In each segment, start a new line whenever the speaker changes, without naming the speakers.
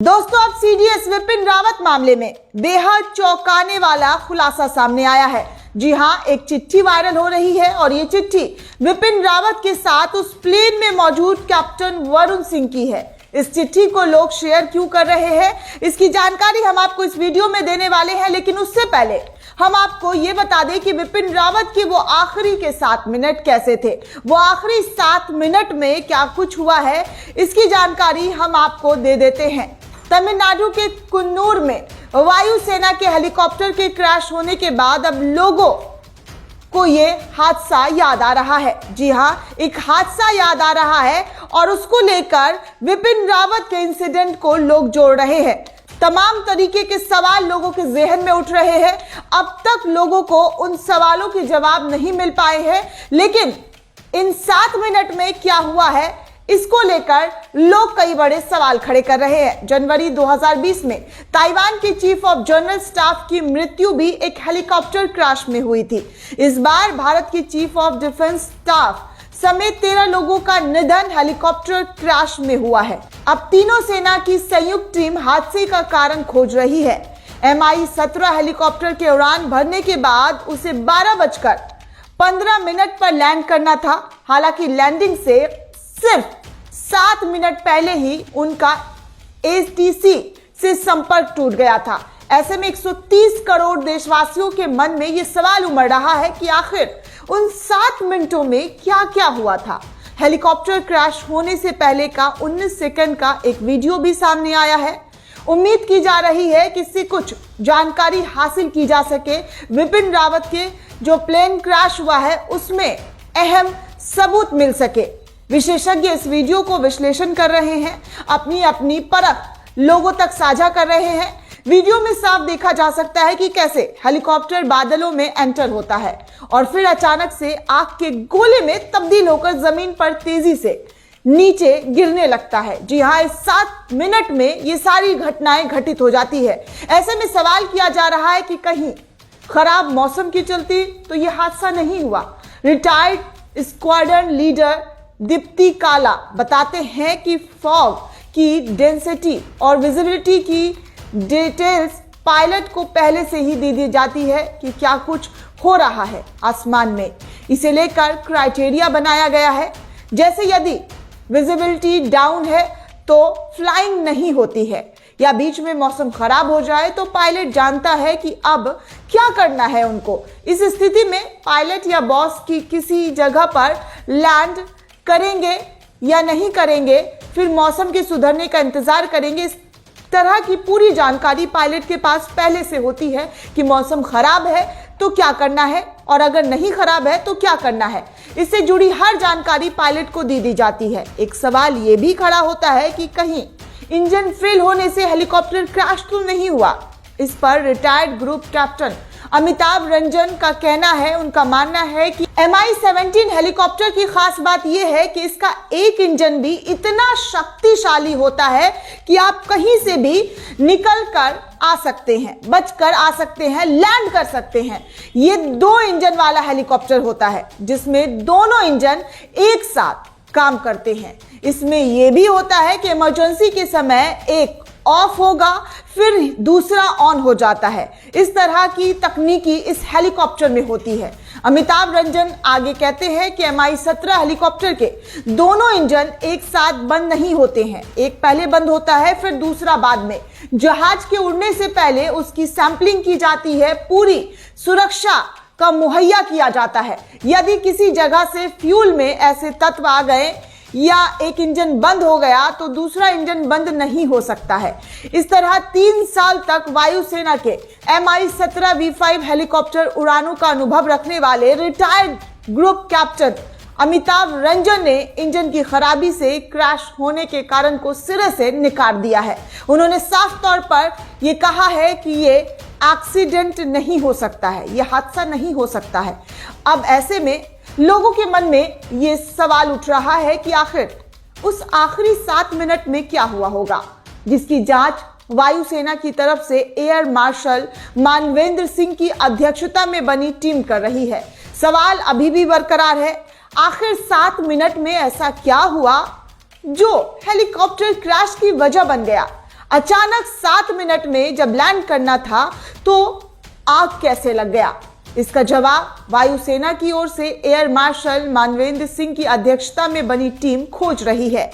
दोस्तों, अब सीडीएस विपिन रावत मामले में बेहद चौंकाने वाला खुलासा सामने आया है। जी हां, एक चिट्ठी वायरल हो रही है और ये चिट्ठी विपिन रावत के साथ उस प्लेन में मौजूद कैप्टन वरुण सिंह की है। इस चिट्ठी को लोग शेयर क्यों कर रहे हैं, इसकी जानकारी हम आपको इस वीडियो में देने वाले हैं। लेकिन उससे पहले हम आपको ये बता दें कि विपिन रावत की वो आखिरी के 7 मिनट कैसे थे, वो आखिरी 7 मिनट में क्या कुछ हुआ है, इसकी जानकारी हम आपको दे देते हैं। तमिलनाडु के कुन्नूर में वायुसेना के हेलीकॉप्टर के क्रैश होने के बाद अब लोगों को ये हादसा याद आ रहा है। जी हां, एक हादसा याद आ रहा है और उसको लेकर विपिन रावत के इंसिडेंट को लोग जोड़ रहे हैं। तमाम तरीके के सवाल लोगों के जहन में उठ रहे हैं। अब तक लोगों को उन सवालों के जवाब नहीं मिल पाए हैं, लेकिन इन 7 मिनट में क्या हुआ है, इसको लेकर लोग कई बड़े सवाल खड़े कर रहे हैं। जनवरी 2020 में ताइवान के चीफ ऑफ जनरल स्टाफ की मृत्यु भी एक हेलीकॉप्टर क्रैश में हुई थी। इस बार भारत के चीफ ऑफ डिफेंस स्टाफ समेत 13 लोगों का निधन हेलीकॉप्टर क्रैश में हुआ है। अब तीनों सेना की संयुक्त टीम हादसे का कारण खोज रही है। Mi-17 हेलीकॉप्टर के उड़ान भरने के बाद उसे 12:15 पर लैंड करना था। हालांकि लैंडिंग से सिर्फ 7 मिनट पहले ही उनका ATC से संपर्क टूट गया था। ऐसे में 130 करोड़ देशवासियों के मन में यह सवाल उमड़ रहा है कि आखिर उन 7 मिनटों में क्या क्या हुआ था। हेलीकॉप्टर क्रैश होने से पहले का 19 सेकंड का एक वीडियो भी सामने आया है। उम्मीद की जा रही है कि इससे कुछ जानकारी हासिल की जा सके। विपिन रावत के जो प्लेन क्रैश हुआ है उसमें अहम सबूत मिल सके। विशेषज्ञ इस वीडियो को विश्लेषण कर रहे हैं, अपनी अपनी परख लोगों तक साझा कर रहे हैं। वीडियो में साफ देखा जा सकता है कि कैसे हेलीकॉप्टर बादलों में एंटर होता है और फिर अचानक से आग के गोले में तब्दील होकर जमीन पर तेजी से नीचे गिरने लगता है। जी हां, इस 7 मिनट में ये सारी घटनाएं घटित हो जाती है। ऐसे में सवाल किया जा रहा है कि कहीं खराब मौसम के चलते तो यह हादसा नहीं हुआ। रिटायर्ड स्क्वाड्रन लीडर दीप्ति काला बताते हैं कि फॉग की डेंसिटी और विजिबिलिटी की डिटेल्स पायलट को पहले से ही दे दी जाती है कि क्या कुछ हो रहा है आसमान में। इसे लेकर क्राइटेरिया बनाया गया है, जैसे यदि विजिबिलिटी डाउन है तो फ्लाइंग नहीं होती है, या बीच में मौसम खराब हो जाए तो पायलट जानता है कि अब क्या करना है उनको। इस स्थिति में पायलट या बॉस की किसी जगह पर लैंड करेंगे या नहीं करेंगे, फिर मौसम के सुधरने का इंतजार करेंगे। इस तरह की पूरी जानकारी पायलट के पास पहले से होती है कि मौसम खराब है तो क्या करना है और अगर नहीं खराब है तो क्या करना है। इससे जुड़ी हर जानकारी पायलट को दी जाती है। एक सवाल ये भी खड़ा होता है कि कहीं इंजन फेल होने से हेलीकॉप्टर क्रैश तो नहीं हुआ। इस पर retired group captain Amitabh Ranjan का कहना है, उनका मानना है कि Mi-17 हेलीकॉप्टर की खास बात यह है कि इसका एक इंजन भी इतना शक्तिशाली होता है कि आप कहीं से भी निकल कर आ सकते हैं, बचकर आ सकते हैं, लैंड कर सकते हैं। ये 2 इंजन वाला हेलीकॉप्टर होता है जिसमें दोनों इंजन एक साथ काम करते हैं। इसमें यह भी होता है कि इमरजेंसी के समय एक ऑफ होगा फिर दूसरा ऑन हो जाता है। इस तरह की तकनीकी इस हेलीकॉप्टर में होती है। अमिताभ रंजन आगे कहते हैं कि Mi-17 हेलीकॉप्टर के दोनों इंजन एक साथ बंद नहीं होते हैं, एक पहले बंद होता है फिर दूसरा बाद में। जहाज के उड़ने से पहले उसकी सैंपलिंग की जाती है, पूरी सुरक्षा का मुहैया किया जाता है। यदि किसी जगह से फ्यूल में ऐसे तत्व आ गए या एक इंजन बंद हो गया तो दूसरा इंजन बंद नहीं हो सकता है। इस तरह 3 साल तक वायुसेना के Mi-17 V5 हेलीकॉप्टर उड़ानों का अनुभव रखने वाले retired group captain Amitabh Ranjan ने इंजन की खराबी से क्रैश होने के कारण को सिरे से निकाल दिया है। उन्होंने साफ तौर पर यह कहा है कि ये एक्सीडेंट नहीं हो सकता है, यह हादसा नहीं हो सकता है। अब ऐसे में लोगों के मन में यह सवाल उठ रहा है कि आखिर उस आखिरी 7 मिनट में क्या हुआ होगा, जिसकी जांच वायुसेना की तरफ से एयर मार्शल मानवेंद्र सिंह की अध्यक्षता में बनी टीम कर रही है। सवाल अभी भी बरकरार है, आखिर 7 मिनट में ऐसा क्या हुआ जो हेलीकॉप्टर क्रैश की वजह बन गया। अचानक 7 मिनट में जब लैंड करना था तो आग कैसे लग गया? इसका जवाब वायुसेना की ओर से एयर मार्शल मानवेंद्र सिंह की अध्यक्षता में बनी टीम खोज रही है।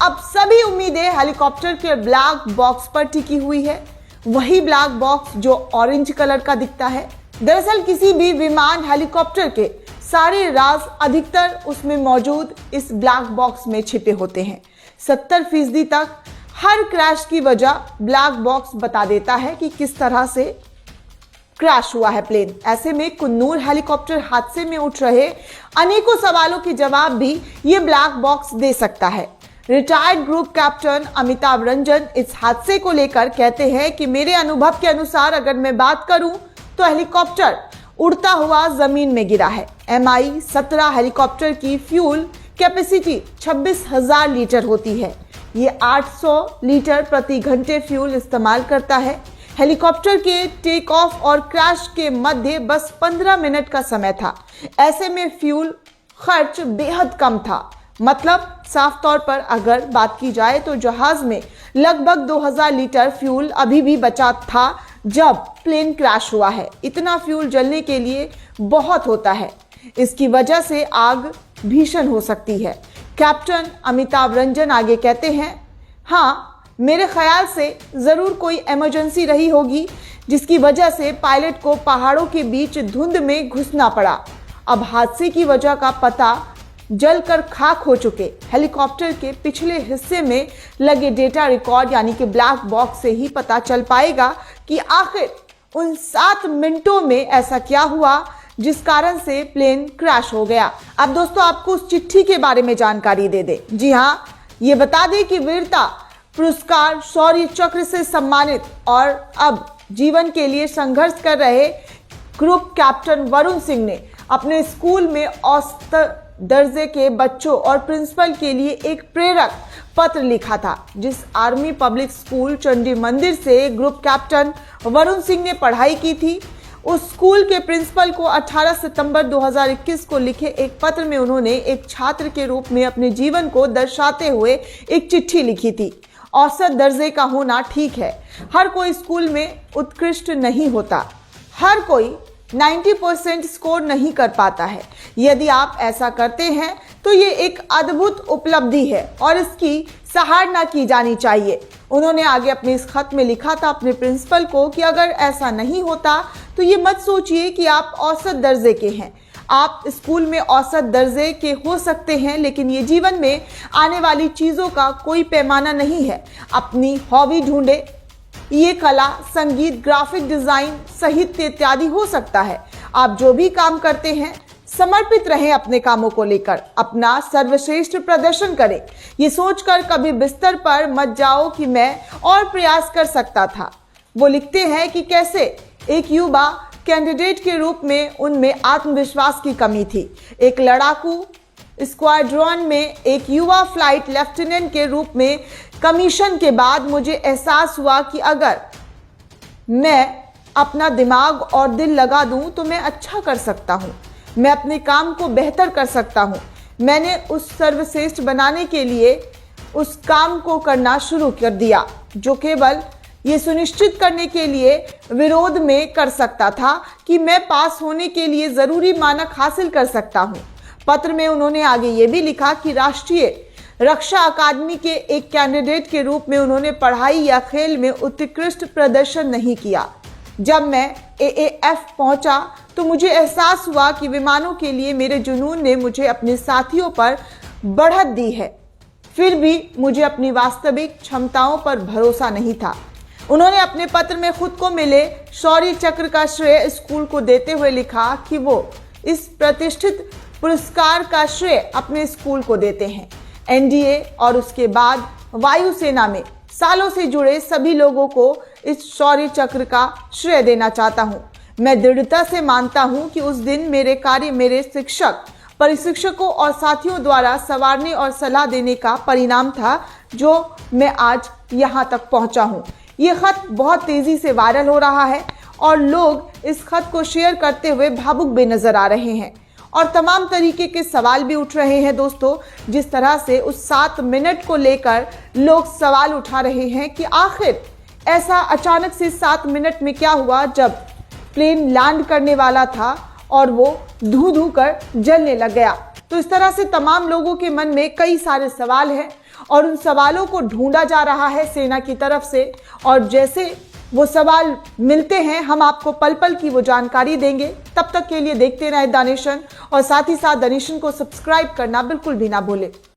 अब सभी उम्मीदें हेलीकॉप्टर के ब्लैक बॉक्स पर टिकी हुई है, वही ब्लैक बॉक्स जो ऑरेंज कलर का दिखता है। दरअसल किसी भी विमान हेलीकॉप्टर के सारे राज अधिकतर उसमें मौजूद इस ब्लैक बॉक्स में छिपे होते हैं। 70% तक हर क्रैश की वजह ब्लैक बॉक्स बता देता है कि किस तरह से क्रैश हुआ है प्लेन। ऐसे में कुन्नूर हेलीकॉप्टर हादसे में उठ रहे अनेकों सवालों के जवाब भी ये ब्लैक बॉक्स दे सकता है। Retired group captain Amitabh Ranjan इस हादसे को लेकर कहते हैं कि मेरे अनुभव के अनुसार अगर मैं बात करूं तो हेलीकॉप्टर उड़ता हुआ जमीन में गिरा है। Mi-17 हेलीकॉप्टर की फ्यूल कैपेसिटी 26,000 लीटर होती है। ये 800 लीटर प्रति घंटे फ्यूल इस्तेमाल करता है। हेलीकॉप्टर के टेक ऑफ और क्रैश के मध्य बस 15 मिनट का समय था। ऐसे में फ्यूल खर्च बेहद कम था। मतलब साफ तौर पर अगर बात की जाए तो जहाज में लगभग 2000 लीटर फ्यूल अभी भी बचा था जब प्लेन क्रैश हुआ है। इतना फ्यूल जलने के लिए बहुत होता है। इसकी वजह से आग भीषण हो सकती है। कैप्टन अमिताभ रंजन आगे कहते हैं, हाँ, मेरे ख्याल से ज़रूर कोई इमरजेंसी रही होगी जिसकी वजह से पायलट को पहाड़ों के बीच धुंध में घुसना पड़ा। अब हादसे की वजह का पता जलकर खाक हो चुके हेलीकॉप्टर के पिछले हिस्से में लगे डेटा रिकॉर्ड यानी कि ब्लैक बॉक्स से ही पता चल पाएगा कि आखिर उन 7 मिनटों में ऐसा क्या हुआ जिस कारण से प्लेन क्रैश हो गया। अब दोस्तों आपको उस चिट्ठी के बारे में जानकारी दे दे। जी हाँ, ये बता दें कि वीरता पुरस्कार शौर्य चक्र से सम्मानित और अब जीवन के लिए संघर्ष कर रहे ग्रुप कैप्टन वरुण सिंह ने अपने स्कूल में औसत दर्जे के बच्चों और प्रिंसिपल के लिए एक प्रेरक पत्र लिखा था। जिस आर्मी पब्लिक स्कूल चंडी मंदिर से ग्रुप कैप्टन वरुण सिंह ने पढ़ाई की थी, उस स्कूल के प्रिंसिपल को 18 सितंबर 2021 को लिखे एक पत्र में उन्होंने एक छात्र के रूप में अपने जीवन को दर्शाते हुए एक चिट्ठी लिखी थी। औसत दर्जे का होना ठीक है, हर कोई स्कूल में उत्कृष्ट नहीं होता, हर कोई 90% स्कोर नहीं कर पाता है। यदि आप ऐसा करते हैं तो ये एक अद्भुत उपलब्धि है और इसकी सराहना की जानी चाहिए। उन्होंने आगे अपने इस खत में लिखा था अपने प्रिंसिपल को कि अगर ऐसा नहीं होता तो ये मत सोचिए कि आप औसत दर्जे के हैं। आप स्कूल में औसत दर्जे के हो सकते हैं, लेकिन ये जीवन में आने वाली चीज़ों का कोई पैमाना नहीं है। अपनी हॉबी ढूंढे, ये कला, संगीत, ग्राफिक डिजाइन, साहित्य इत्यादि हो सकता है। आप जो भी काम करते हैं समर्पित रहें अपने कामों को लेकर, अपना सर्वश्रेष्ठ प्रदर्शन करें। ये सोचकर कभी बिस्तर पर मत जाओ कि मैं और प्रयास कर सकता था। वो लिखते हैं कि कैसे एक युवा कैंडिडेट के रूप में उनमें आत्मविश्वास की कमी थी। एक लड़ाकू स्क्वाड्रॉन में एक युवा फ्लाइट लेफ्टिनेंट के रूप में कमीशन के बाद मुझे एहसास हुआ कि अगर मैं अपना दिमाग और दिल लगा दूं तो मैं अच्छा कर सकता हूं, मैं अपने काम को बेहतर कर सकता हूं। मैंने उस सर्वश्रेष्ठ बनाने के लिए उस काम को करना शुरू कर दिया जो केवल ये सुनिश्चित करने के लिए विरोध में कर सकता था कि मैं पास होने के लिए ज़रूरी मानक हासिल कर सकता हूं। पत्र में उन्होंने आगे ये भी लिखा कि राष्ट्रीय रक्षा अकादमी के एक कैंडिडेट के रूप में उन्होंने पढ़ाई या खेल में उत्कृष्ट प्रदर्शन नहीं किया। जब मैं AAF पहुंचा तो मुझे एहसास हुआ कि विमानों के लिए मेरे जुनून ने मुझे अपने साथियों पर बढ़त दी है। फिर भी मुझे अपनी वास्तविक क्षमताओं पर भरोसा नहीं था। उन्होंने अपने पत्र में खुद को मिले शौर्य चक्र का श्रेय स्कूल को देते हुए लिखा कि वो इस प्रतिष्ठित पुरस्कार का श्रेय अपने स्कूल को देते हैं। NDA और उसके बाद वायुसेना में सालों से जुड़े सभी लोगों को इस शौर्य चक्र का श्रेय देना चाहता हूं। मैं दृढ़ता से मानता हूं कि उस दिन मेरे कार्य मेरे शिक्षक, प्रशिक्षकों और साथियों द्वारा संवारने और सलाह देने का परिणाम था जो मैं आज यहां तक पहुंचा हूं। ये खत बहुत तेजी से वायरल हो रहा है और लोग इस खत को शेयर करते हुए भावुक भी नजर आ रहे हैं। और तमाम तरीके के सवाल भी उठ रहे हैं दोस्तों। जिस तरह से उस 7 मिनट को लेकर लोग सवाल उठा रहे हैं कि आखिर ऐसा अचानक से 7 मिनट में क्या हुआ जब प्लेन लैंड करने वाला था और वो धू धू कर जलने लग गया। तो इस तरह से तमाम लोगों के मन में कई सारे सवाल हैं और उन सवालों को ढूंढा जा रहा है सेना की तरफ से। और जैसे वो सवाल मिलते हैं हम आपको पल पल की वो जानकारी देंगे। तब तक के लिए देखते रहे द नेशन और साथ ही साथ द नेशन को सब्सक्राइब करना बिल्कुल भी ना भूलें।